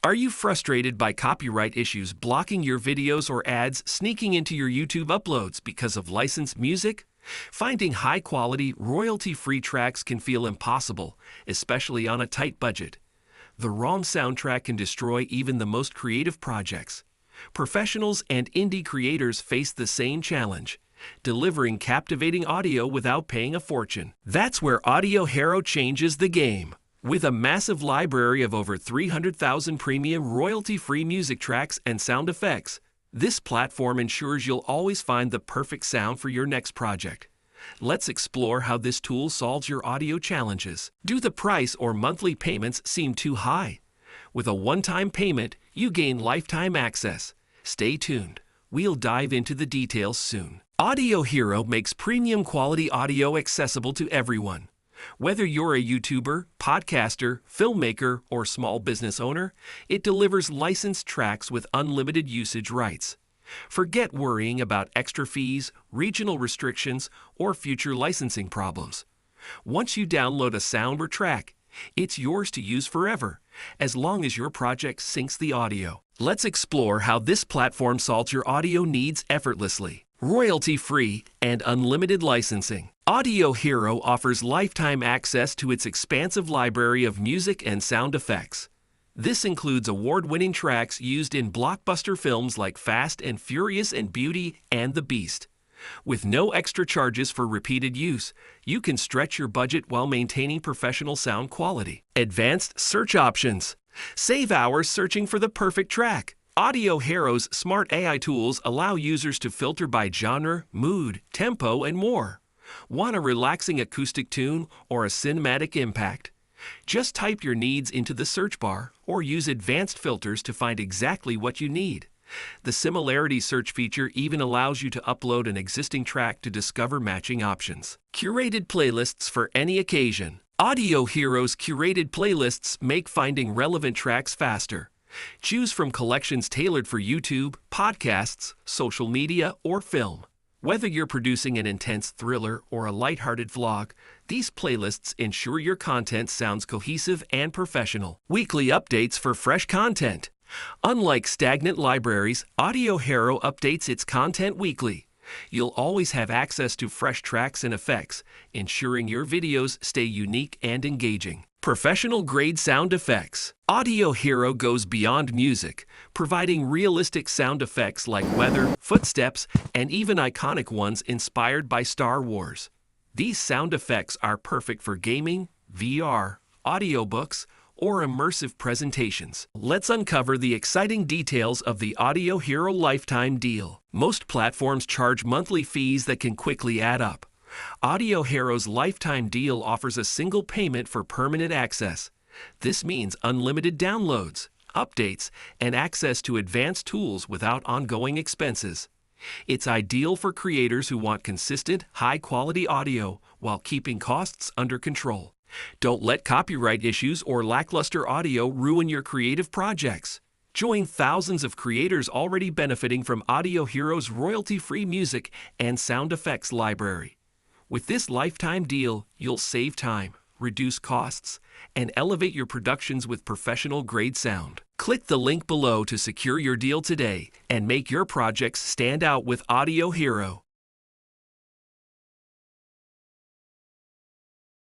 Are you frustrated by copyright issues blocking your videos or ads sneaking into your YouTube uploads because of licensed music? Finding high-quality, royalty-free tracks can feel impossible, especially on a tight budget. The wrong soundtrack can destroy even the most creative projects. Professionals and indie creators face the same challenge, delivering captivating audio without paying a fortune. That's where AudioHero changes the game. With a massive library of over 300,000 premium royalty-free music tracks and sound effects, this platform ensures you'll always find the perfect sound for your next project. Let's explore how this tool solves your audio challenges. Do the price or monthly payments seem too high? With a one-time payment, you gain lifetime access. Stay tuned. We'll dive into the details soon. AudioHero makes premium quality audio accessible to everyone. Whether you're a YouTuber, podcaster, filmmaker, or small business owner, it delivers licensed tracks with unlimited usage rights. Forget worrying about extra fees, regional restrictions, or future licensing problems. Once you download a sound or track, it's yours to use forever, as long as your project syncs the audio. Let's explore how this platform solves your audio needs effortlessly. Royalty-free and unlimited licensing. AudioHero offers lifetime access to its expansive library of music and sound effects. This includes award-winning tracks used in blockbuster films like Fast and Furious and Beauty and the Beast. With no extra charges for repeated use, you can stretch your budget while maintaining professional sound quality. Advanced search options. Save hours searching for the perfect track. AudioHero's smart AI tools allow users to filter by genre, mood, tempo, and more. Want a relaxing acoustic tune or a cinematic impact? Just type your needs into the search bar or use advanced filters to find exactly what you need. The similarity search feature even allows you to upload an existing track to discover matching options. Curated playlists for any occasion. AudioHero's curated playlists make finding relevant tracks faster. Choose from collections tailored for YouTube, podcasts, social media, or film. Whether you're producing an intense thriller or a lighthearted vlog, these playlists ensure your content sounds cohesive and professional. Weekly updates for fresh content. Unlike stagnant libraries, AudioHero updates its content weekly. You'll always have access to fresh tracks and effects, ensuring your videos stay unique and engaging. Professional-grade sound effects. AudioHero goes beyond music, providing realistic sound effects like weather, footsteps, and even iconic ones inspired by Star Wars. These sound effects are perfect for gaming, VR, audiobooks, or immersive presentations. Let's uncover the exciting details of the AudioHero lifetime deal. Most platforms charge monthly fees that can quickly add up. AudioHero's lifetime deal offers a single payment for permanent access. This means unlimited downloads, updates, and access to advanced tools without ongoing expenses. It's ideal for creators who want consistent, high-quality audio while keeping costs under control. Don't let copyright issues or lackluster audio ruin your creative projects. Join thousands of creators already benefiting from AudioHero's royalty-free music and sound effects library. With this lifetime deal, you'll save time, reduce costs, and elevate your productions with professional-grade sound. Click the link below to secure your deal today and make your projects stand out with AudioHero.